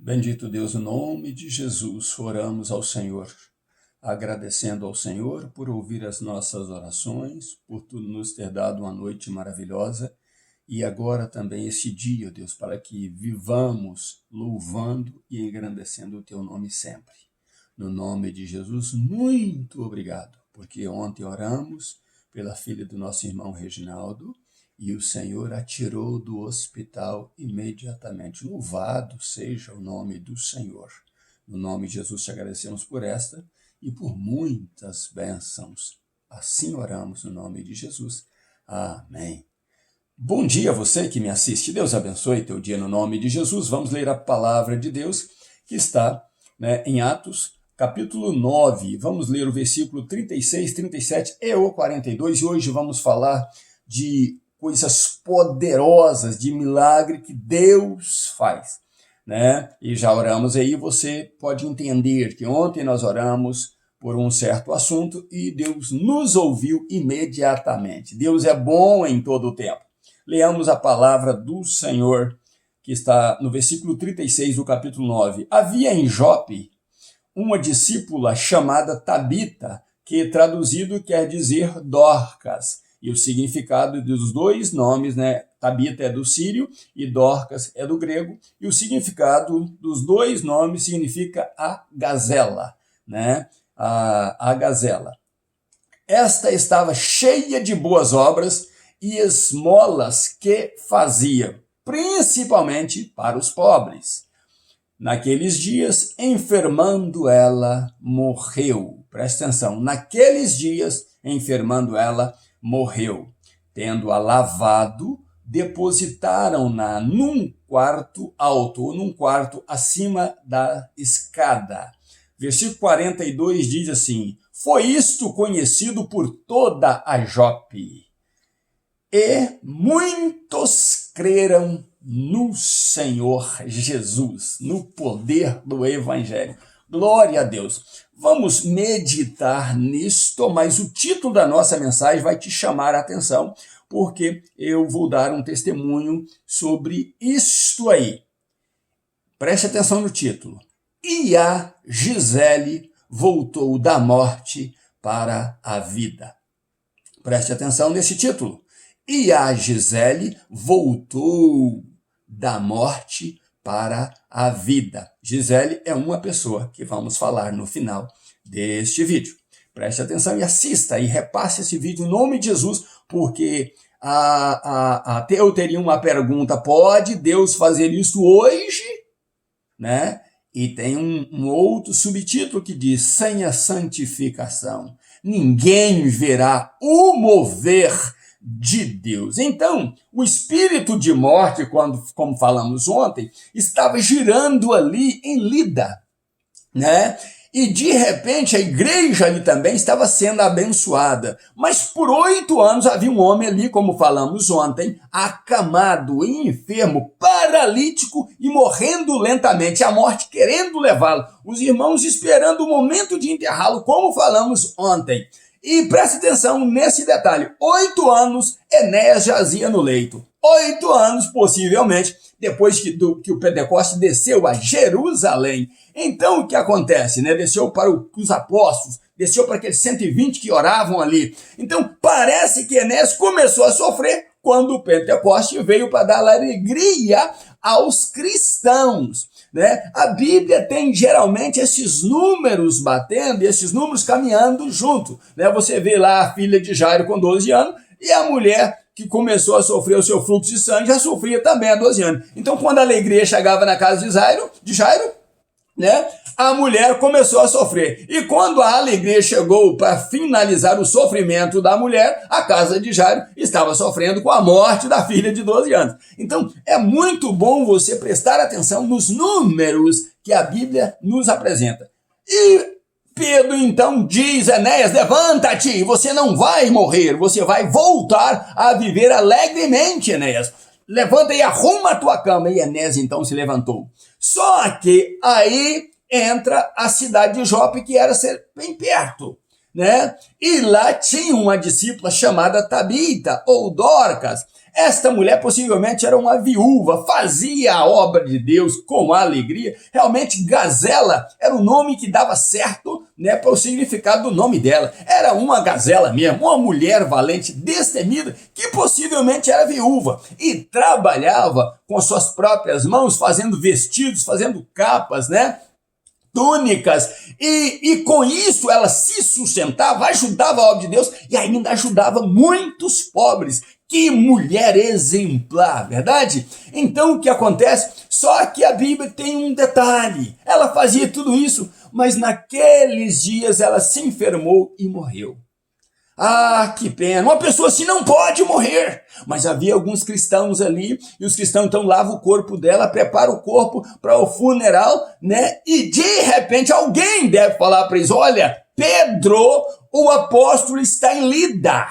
Bendito Deus, no nome de Jesus, oramos ao Senhor, agradecendo ao Senhor por ouvir as nossas orações, por tu nos ter dado uma noite maravilhosa e agora também esse dia, Deus, para que vivamos louvando e engrandecendo o teu nome sempre. No nome de Jesus, muito obrigado, porque ontem oramos pela filha do nosso irmão Reginaldo, e o Senhor a tirou do hospital imediatamente. Louvado seja o nome do Senhor. No nome de Jesus te agradecemos por esta e por muitas bênçãos. Assim oramos no nome de Jesus. Amém. Bom dia a você que me assiste. Deus abençoe teu dia no nome de Jesus. Vamos ler a palavra de Deus que está em Atos, capítulo 9. Vamos ler o versículo 36, 37 e o 42. E hoje vamos falar de coisas poderosas, de milagre que Deus faz, né? E já oramos aí, você pode entender que ontem nós oramos por um certo assunto e Deus nos ouviu imediatamente. Deus é bom em todo o tempo. Leamos a palavra do Senhor, que está no versículo 36 do capítulo 9. Havia em Jope uma discípula chamada Tabita, que traduzido quer dizer Dorcas. E o significado dos dois nomes, né? Tabita é do sírio e Dorcas é do grego. E o significado dos dois nomes significa a gazela, né? A gazela. Esta estava cheia de boas obras e esmolas que fazia, principalmente para os pobres. Naqueles dias, enfermando ela, morreu. Presta atenção, naqueles dias, enfermando ela, morreu. Tendo-a lavado, depositaram-na num quarto alto, ou num quarto acima da escada. Versículo 42 diz assim: foi isto conhecido por toda a Jope, e muitos creram no Senhor Jesus, no poder do Evangelho. Glória a Deus. Vamos meditar nisto, mas o título da nossa mensagem vai te chamar a atenção, porque eu vou dar um testemunho sobre isto aí. Preste atenção no título. E a Gisele voltou da morte para a vida. Preste atenção nesse título. E a Gisele voltou da morte para a vida. Gisele é uma pessoa que vamos falar no final deste vídeo. Preste atenção e assista e repasse esse vídeo em nome de Jesus, porque eu teria uma pergunta: pode Deus fazer isso hoje? Né? E tem um outro subtítulo que diz: sem a santificação, ninguém verá o mover de Deus. Então, o espírito de morte, como falamos ontem, estava girando ali em Lida, né? E de repente a igreja ali também estava sendo abençoada. Mas por 8 anos havia um homem ali, como falamos ontem, acamado, enfermo, paralítico e morrendo lentamente, a morte querendo levá-lo. Os irmãos esperando o momento de enterrá-lo, como falamos ontem. E preste atenção nesse detalhe: 8 anos Enéas jazia no leito. 8 anos, possivelmente, depois que o Pentecoste desceu a Jerusalém. Então, o que acontece? Né? Desceu para os apóstolos, desceu para aqueles 120 que oravam ali. Então, parece que Enéas começou a sofrer quando o Pentecoste veio para dar alegria aos cristãos. Né? A Bíblia tem geralmente esses números batendo e esses números caminhando junto. Né? Você vê lá a filha de Jairo com 12 anos e a mulher que começou a sofrer o seu fluxo de sangue já sofria também há 12 anos. Então, quando a alegria chegava na casa de Jairo, né, a mulher começou a sofrer. E quando a alegria chegou para finalizar o sofrimento da mulher, a casa de Jairo estava sofrendo com a morte da filha de 12 anos. Então, é muito bom você prestar atenção nos números que a Bíblia nos apresenta. E Pedro então diz: Enéas, levanta-te, você não vai morrer, você vai voltar a viver alegremente, Enéas. Levanta e arruma a tua cama. E Enéas então se levantou. Só que aí entra a cidade de Jope, que era bem perto. né? E lá tinha uma discípula chamada Tabita, ou Dorcas. Esta mulher possivelmente era uma viúva, fazia a obra de Deus com alegria. Realmente, gazela era o nome que dava certo, né, para o significado do nome dela. Era uma gazela mesmo, uma mulher valente, destemida, que possivelmente era viúva e trabalhava com suas próprias mãos, fazendo vestidos, fazendo capas, né? Túnicas, e com isso ela se sustentava, ajudava a obra de Deus e ainda ajudava muitos pobres. Que mulher exemplar, verdade? Então o que acontece? Só que a Bíblia tem um detalhe, ela fazia tudo isso, mas naqueles dias ela se enfermou e morreu. Ah, que pena, uma pessoa assim não pode morrer. Mas havia alguns cristãos ali, e os cristãos então lavam o corpo dela, preparam o corpo para o funeral, né? E de repente alguém deve falar para eles, olha, Pedro, o apóstolo, está em Lida.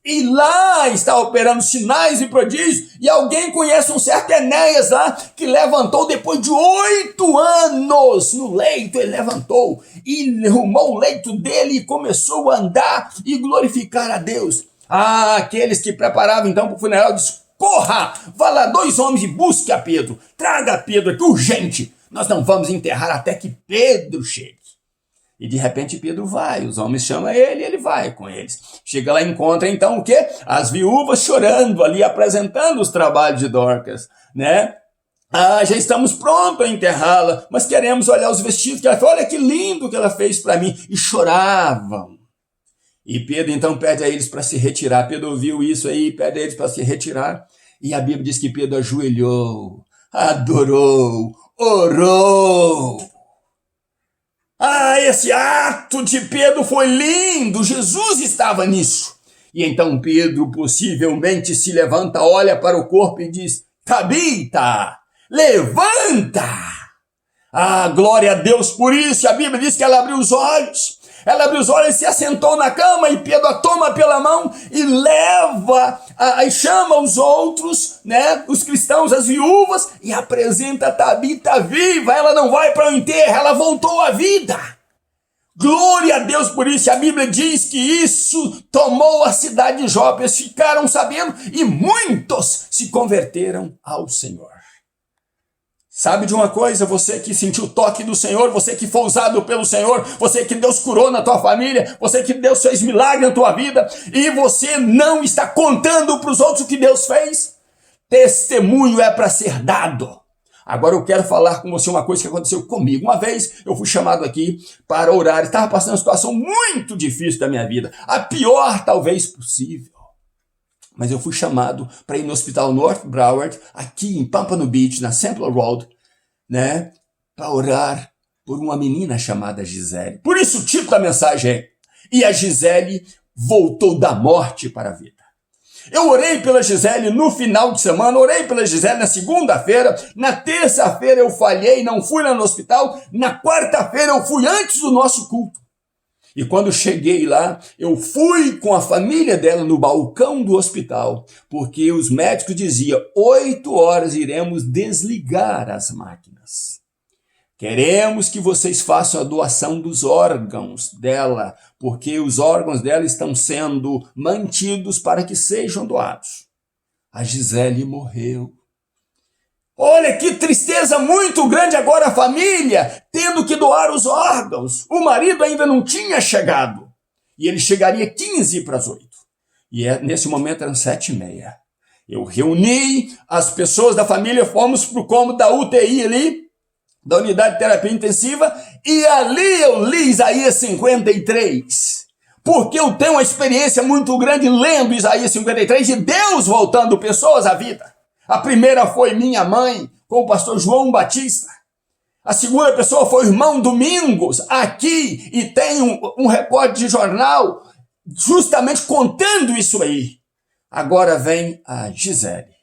E lá está operando sinais e prodígios, e alguém conhece um certo Enéas lá, que levantou depois de 8 anos no leito, ele levantou e arrumou o leito dele e começou a andar e glorificar a Deus. Ah, aqueles que preparavam então para o funeral, disse, corra, vá lá 2 homens e busque a Pedro, traga Pedro aqui urgente, nós não vamos enterrar até que Pedro chegue. E de repente Pedro vai, os homens chamam ele e ele vai com eles. Chega lá e encontra então o quê? As viúvas chorando ali, apresentando os trabalhos de Dorcas, né? Ah, já estamos prontos a enterrá-la, mas queremos olhar os vestidos que ela fez. Olha que lindo que ela fez para mim. E choravam. E Pedro então pede a eles para se retirar. Pedro ouviu isso aí, pede a eles para se retirar. E a Bíblia diz que Pedro ajoelhou, adorou, orou. Ah, esse ato de Pedro foi lindo, Jesus estava nisso. E então Pedro possivelmente se levanta, olha para o corpo e diz, Tabita, levanta! Ah, glória a Deus por isso, a Bíblia diz que ela abriu os olhos. Ela abriu os olhos e se assentou na cama e Pedro a toma pela mão e leva, e chama os outros, né, os cristãos, as viúvas, e apresenta a Tabita viva. Ela não vai para o enterro, ela voltou à vida. Glória a Deus por isso. A Bíblia diz que isso tomou a cidade de Jope. Eles ficaram sabendo e muitos se converteram ao Senhor. Sabe de uma coisa, você que sentiu o toque do Senhor, você que foi usado pelo Senhor, você que Deus curou na tua família, você que Deus fez milagre na tua vida, e você não está contando para os outros o que Deus fez? Testemunho é para ser dado. Agora eu quero falar com você uma coisa que aconteceu comigo. Uma vez eu fui chamado aqui para orar, estava passando uma situação muito difícil da minha vida, a pior talvez possível. Mas eu fui chamado para ir no Hospital North Broward, aqui em Pompano Beach, na Central Road, né, para orar por uma menina chamada Gisele. Por isso o título da mensagem é, e a Gisele voltou da morte para a vida. Eu orei pela Gisele no final de semana, orei pela Gisele na segunda-feira, na terça-feira eu falhei, não fui lá no hospital, na quarta-feira eu fui antes do nosso culto. E quando cheguei lá, eu fui com a família dela no balcão do hospital, porque os médicos diziam, 8 horas iremos desligar as máquinas. Queremos que vocês façam a doação dos órgãos dela, porque os órgãos dela estão sendo mantidos para que sejam doados. A Gisele morreu. Olha que tristeza muito grande agora a família, tendo que doar os órgãos. O marido ainda não tinha chegado. E ele chegaria 15 para as 8. E nesse momento eram 7h30. Eu reuni as pessoas da família, fomos para o cômodo da UTI ali, da unidade de terapia intensiva, e ali eu li Isaías 53. Porque eu tenho uma experiência muito grande lendo Isaías 53 e Deus voltando pessoas à vida. A primeira foi minha mãe, com o pastor João Batista. A segunda pessoa foi o irmão Domingos, aqui, e tem um repórter de jornal justamente contando isso aí. Agora vem a Gisele,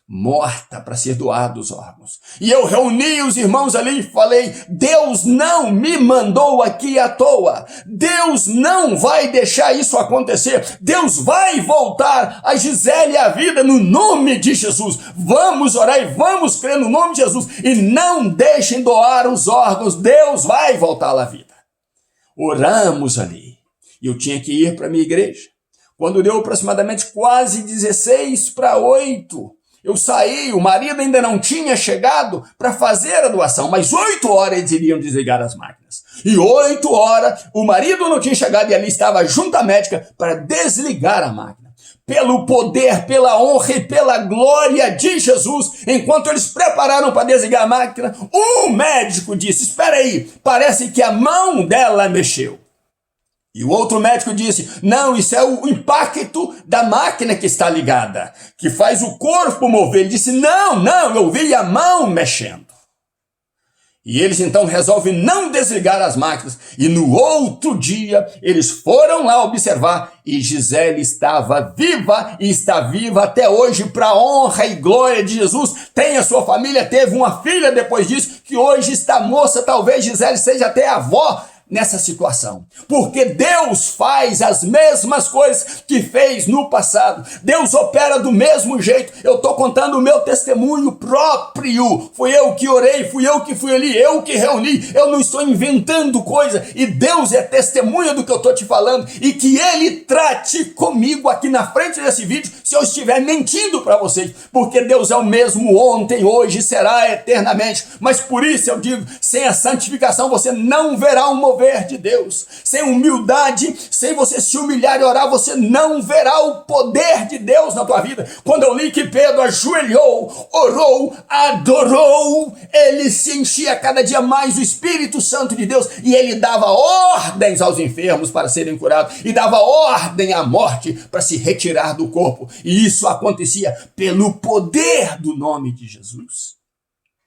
morta para ser doados os órgãos. E eu reuni os irmãos ali e falei, Deus não me mandou aqui à toa. Deus não vai deixar isso acontecer. Deus vai voltar a Gisele à vida no nome de Jesus. Vamos orar e vamos crer no nome de Jesus. E não deixem doar os órgãos. Deus vai voltá-la à vida. Oramos ali. e eu tinha que ir para a minha igreja. Quando deu aproximadamente quase 6:45, eu saí, o marido ainda não tinha chegado para fazer a doação, mas 8 horas eles iriam desligar as máquinas. E 8 horas o marido não tinha chegado e ali estava a junta médica para desligar a máquina. Pelo poder, pela honra e pela glória de Jesus, enquanto eles prepararam para desligar a máquina, um médico disse: espera aí, parece que a mão dela mexeu. E o outro médico disse: não, isso é o impacto da máquina que está ligada, que faz o corpo mover. Ele disse: não, eu vi a mão mexendo. E eles então resolvem não desligar as máquinas. E no outro dia, eles foram lá observar e Gisele estava viva e está viva até hoje para a honra e glória de Jesus. Tem a sua família, teve uma filha depois disso, que hoje está moça, talvez Gisele seja até avó nessa situação, porque Deus faz as mesmas coisas que fez no passado. Deus opera do mesmo jeito. Eu estou contando o meu testemunho próprio. Fui eu que orei, fui eu que fui ali, eu que reuni. Eu não estou inventando coisa, e Deus é testemunha do que eu estou te falando, e que Ele trate comigo aqui na frente desse vídeo se eu estiver mentindo para vocês, porque Deus é o mesmo ontem, hoje, será eternamente. Mas por isso eu digo, sem a santificação você não verá um mover de Deus. Sem humildade, sem você se humilhar e orar, você não verá o poder de Deus na tua vida. Quando eu li que Pedro ajoelhou, orou, adorou, ele se enchia cada dia mais do Espírito Santo de Deus, e ele dava ordens aos enfermos para serem curados, e dava ordem à morte para se retirar do corpo, e isso acontecia pelo poder do nome de Jesus.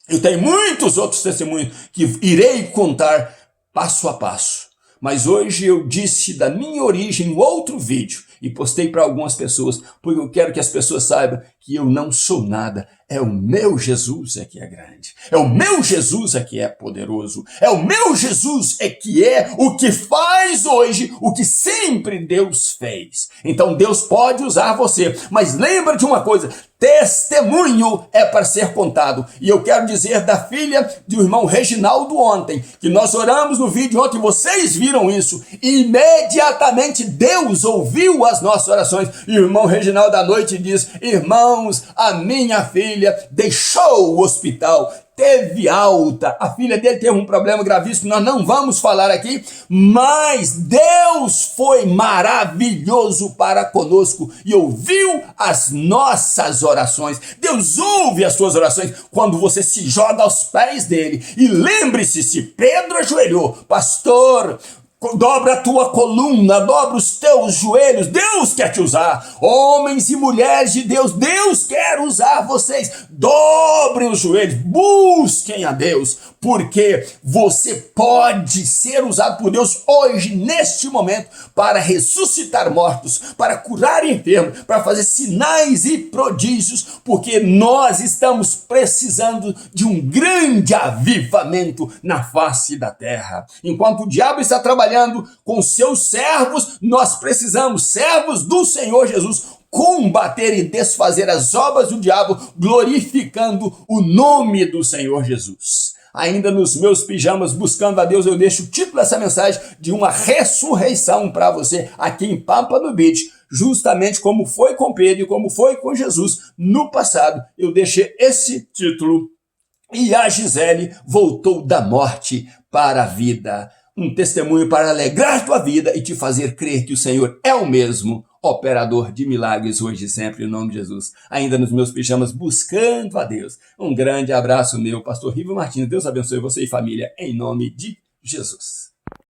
Eu tenho muitos outros testemunhos que irei contar passo a passo, mas hoje eu disse da minha origem em outro vídeo e postei para algumas pessoas, porque eu quero que as pessoas saibam que eu não sou nada. É o meu Jesus é que é grande, é o meu Jesus é que é poderoso, é o meu Jesus é que é o que faz hoje o que sempre Deus fez. Então Deus pode usar você, mas lembra de uma coisa: testemunho é para ser contado. E eu quero dizer da filha do irmão Reginaldo ontem, que nós oramos no vídeo ontem, vocês viram isso, e imediatamente Deus ouviu as nossas orações. E o irmão Reginaldo à noite diz: irmãos, a minha filha deixou o hospital, teve alta, a filha dele teve um problema gravíssimo, nós não vamos falar aqui, mas Deus foi maravilhoso para conosco e ouviu as nossas orações. Deus ouve as suas orações quando você se joga aos pés dele. E lembre-se, se Pedro ajoelhou, pastor, dobra a tua coluna, dobra os teus joelhos, Deus quer te usar. Homens e mulheres de Deus, Deus quer usar vocês. Dobrem os joelhos, busquem a Deus, porque você pode ser usado por Deus hoje, neste momento, para ressuscitar mortos, para curar enfermos, para fazer sinais e prodígios, porque nós estamos precisando de um grande avivamento na face da terra. Enquanto o diabo está trabalhando com seus servos, nós precisamos, servos do Senhor Jesus, combater e desfazer as obras do diabo, glorificando o nome do Senhor Jesus. Ainda nos meus pijamas, buscando a Deus, eu deixo o título dessa mensagem de uma ressurreição para você aqui em Pompano Beach, justamente como foi com Pedro e como foi com Jesus no passado. Eu deixei esse título: e a Gisele voltou da morte para a vida. Um testemunho para alegrar tua vida e te fazer crer que o Senhor é o mesmo operador de milagres hoje e sempre, em nome de Jesus. Ainda nos meus pijamas, buscando a Deus. Um grande abraço meu, pastor Rivo Martins. Deus abençoe você e família, em nome de Jesus.